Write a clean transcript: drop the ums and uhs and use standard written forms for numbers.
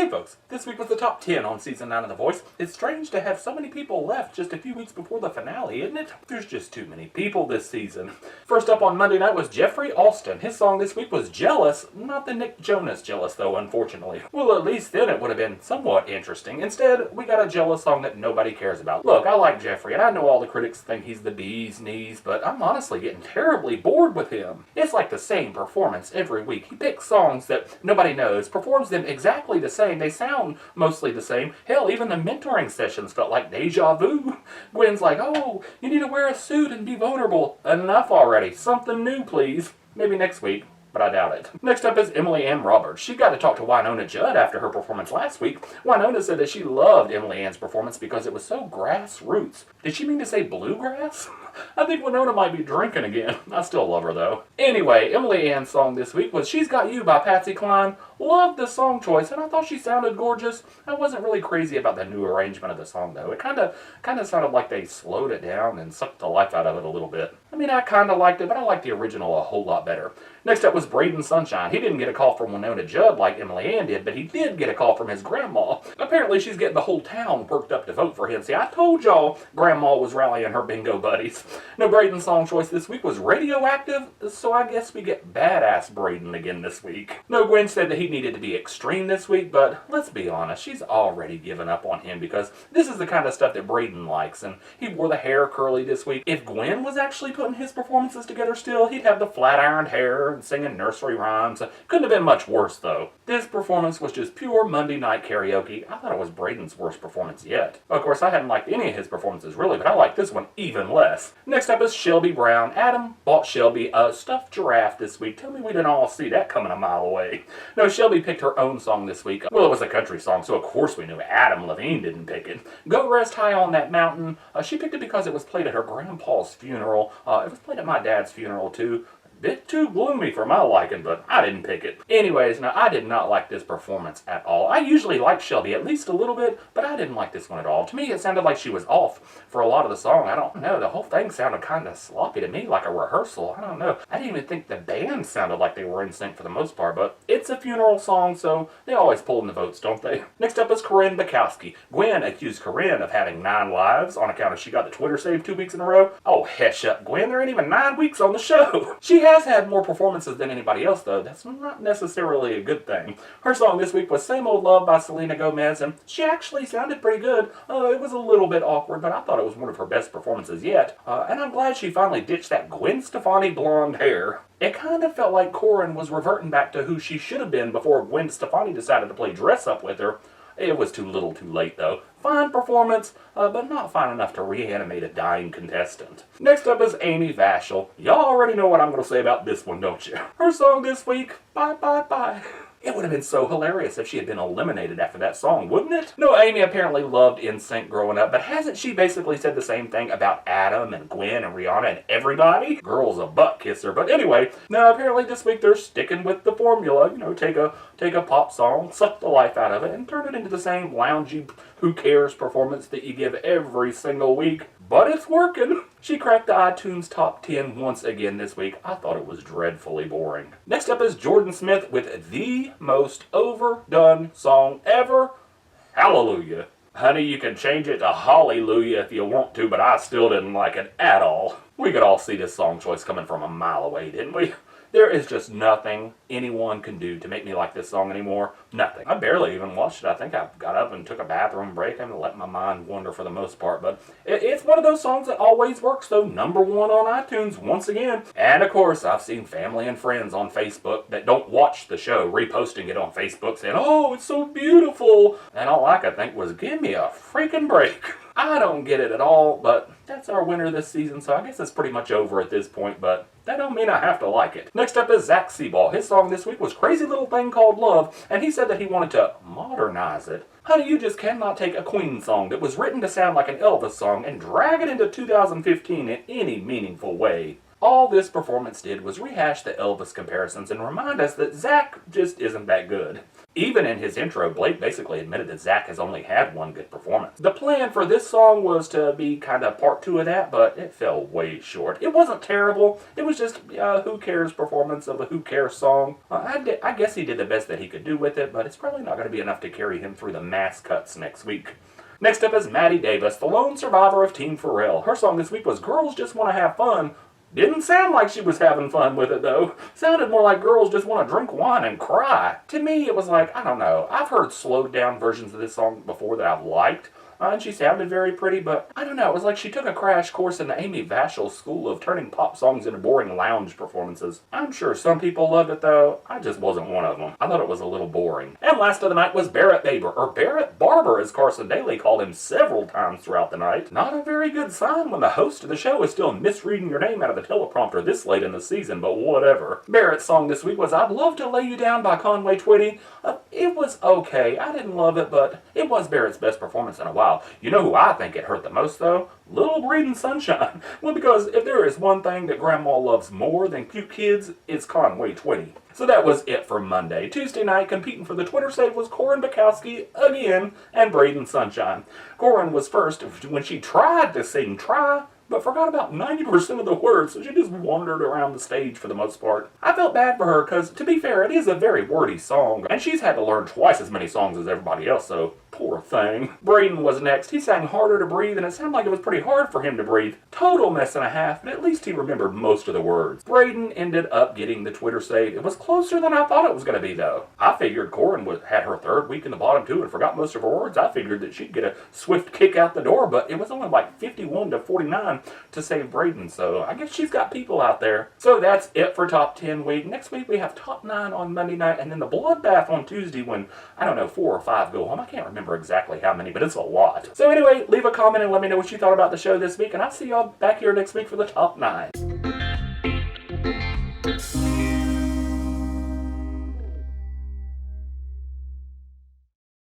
Hey folks, this week was the top 10 on Season 9 of The Voice. It's strange to have so many people left just a few weeks before the finale, isn't it? There's just too many people this season. First up on Monday night was Jeffery Alston. His song this week was Jealous, not the Nick Jonas Jealous though, unfortunately. Well, at least then it would have been somewhat interesting. Instead, we got a Jealous song that nobody cares about. Look, I like Jeffery, and I know all the critics think he's the bee's knees, but I'm honestly getting terribly bored with him. It's like the same performance every week. He picks songs that nobody knows, performs them exactly the same. They sound mostly the same. Hell, even the mentoring sessions felt like deja vu. Gwen's like, oh, you need to wear a suit and be vulnerable. Enough already. Something new, please. Maybe next week, but I doubt it. Next up is Emily Ann Roberts. She got to talk to Wynonna Judd after her performance last week. Wynonna said that she loved Emily Ann's performance because it was so grassroots. Did she mean to say bluegrass? I think Wynonna might be drinking again. I still love her though. Anyway, Emily Ann's song this week was She's Got You by Patsy Cline. Loved the song choice, and I thought she sounded gorgeous. I wasn't really crazy about the new arrangement of the song though. It kind of sounded like they slowed it down and sucked the life out of it a little bit. I mean, I kind of liked it, but I liked the original a whole lot better. Next up was Braiden Sunshine. He didn't get a call from Wynonna Judd like Emily Ann did, but he did get a call from his grandma. Apparently she's getting the whole town worked up to vote for him. See, I told y'all grandma was rallying her bingo buddies. No, Braiden's song choice this week was Radioactive, so I guess we get Badass Braiden again this week. No, Gwen said that he needed to be extreme this week, but let's be honest, she's already given up on him because this is the kind of stuff that Braiden likes, and he wore the hair curly this week. If Gwen was actually putting his performances together still, he'd have the flat-ironed hair and singing nursery rhymes. Couldn't have been much worse, though. This performance was just pure Monday night karaoke. I thought it was Braiden's worst performance yet. Of course, I hadn't liked any of his performances, really, but I liked this one even less. Next up is Shelby Brown. Adam bought Shelby a stuffed giraffe this week. Tell me we didn't all see that coming a mile away. No, Shelby picked her own song this week. Well, it was a country song, so of course we knew Adam Levine didn't pick it. Go Rest High on That Mountain. She picked it because it was played at her grandpa's funeral. It was played at my dad's funeral, too. Bit too gloomy for my liking, but I didn't pick it. Anyways, now I did not like this performance at all. I usually like Shelby at least a little bit, but I didn't like this one at all. To me, it sounded like she was off for a lot of the song. I don't know. The whole thing sounded kind of sloppy to me, like a rehearsal. I don't know. I didn't even think the band sounded like they were in sync for the most part, but it's a funeral song, so they always pull in the votes, don't they? Next up is Korin Bukowski. Gwen accused Korin of having 9 lives on account of she got the Twitter save 2 weeks in a row. Oh, hesh up, Gwen. There ain't even 9 weeks on the show. She has had more performances than anybody else, though. That's not necessarily a good thing. Her song this week was Same Old Love by Selena Gomez, and she actually sounded pretty good. It was a little bit awkward, but I thought it was one of her best performances yet. And I'm glad she finally ditched that Gwen Stefani blonde hair. It kind of felt like Korin was reverting back to who she should have been before Gwen Stefani decided to play dress-up with her. It was too little too late, though. Fine performance, but not fine enough to reanimate a dying contestant. Next up is Amy Vashal. Y'all already know what I'm going to say about this one, don't you? Her song this week, Bye Bye Bye. It would have been so hilarious if she had been eliminated after that song, wouldn't it? No, Amy apparently loved NSYNC growing up, but hasn't she basically said the same thing about Adam and Gwen and Rihanna and everybody? Girl's a butt kisser. But anyway, now apparently this week they're sticking with the formula. You know, take a pop song, suck the life out of it, and turn it into the same loungy, who cares performance that you give every single week. But it's working. She cracked the iTunes top 10 once again this week. I thought it was dreadfully boring. Next up is Jordan Smith with the most overdone song ever, Hallelujah. Honey, you can change it to Hallelujah if you want to, but I still didn't like it at all. We could all see this song choice coming from a mile away, didn't we? There is just nothing anyone can do to make me like this song anymore. Nothing. I barely even watched it. I think I got up and took a bathroom break and let my mind wander for the most part. But it's one of those songs that always works, though. #1 on iTunes once again. And of course, I've seen family and friends on Facebook that don't watch the show reposting it on Facebook saying, oh, it's so beautiful. And all I could think was, give me a freaking break. I don't get it at all, but that's our winner this season, so I guess it's pretty much over at this point, but that don't mean I have to like it. Next up is Zach Seabaugh. His song this week was Crazy Little Thing Called Love, and he said that he wanted to modernize it. Honey, you just cannot take a Queen song that was written to sound like an Elvis song and drag it into 2015 in any meaningful way. All this performance did was rehash the Elvis comparisons and remind us that Zach just isn't that good. Even in his intro, Blake basically admitted that Zach has only had one good performance. The plan for this song was to be kind of part 2 of that, but it fell way short. It wasn't terrible. It was just a Who Cares performance of a Who Cares song. I guess he did the best that he could do with it, but it's probably not going to be enough to carry him through the mass cuts next week. Next up is Madi Davis, the lone survivor of Team Pharrell. Her song this week was Girls Just Want to Have Fun. Didn't sound like she was having fun with it, though. Sounded more like girls just want to drink wine and cry. To me, it was like, I don't know. I've heard slowed down versions of this song before that I've liked. And she sounded very pretty, but I don't know. It was like she took a crash course in the Amy Vashal school of turning pop songs into boring lounge performances. I'm sure some people loved it, though. I just wasn't one of them. I thought it was a little boring. And last of the night was Barrett Baber, or Barrett Barber, as Carson Daly called him several times throughout the night. Not a very good sign when the host of the show is still misreading your name out of the teleprompter this late in the season, but whatever. Barrett's song this week was I'd Love to Lay You Down by Conway Twitty. It was okay. I didn't love it, but it was Barrett's best performance in a while. You know who I think it hurt the most, though? Little Braiden Sunshine. Well, because if there is one thing that Grandma loves more than cute kids, it's Conway Twitty. So that was it for Monday. Tuesday night, competing for the Twitter save was Korin Bukowski again and Braiden Sunshine. Korin was first when she tried to sing Try, but forgot about 90% of the words, so she just wandered around the stage for the most part. I felt bad for her, because, to be fair, it is a very wordy song, and she's had to learn twice as many songs as everybody else, so poor thing. Braiden was next. He sang Harder to Breathe, and it sounded like it was pretty hard for him to breathe. Total mess and a half, but at least he remembered most of the words. Braiden ended up getting the Twitter save. It was closer than I thought it was going to be, though. I figured Korin had her third week in the bottom 2 and forgot most of her words. I figured that she'd get a swift kick out the door, but it was only like 51 to 49 to save Braiden, so I guess she's got people out there. So that's it for Top 10 week. Next week we have Top 9 on Monday night, and then the Bloodbath on Tuesday when, I don't know, 4 or 5 go home. I can't remember exactly how many, but it's a lot. So anyway, leave a comment and let me know what you thought about the show this week, and I'll see y'all back here next week for the Top 9.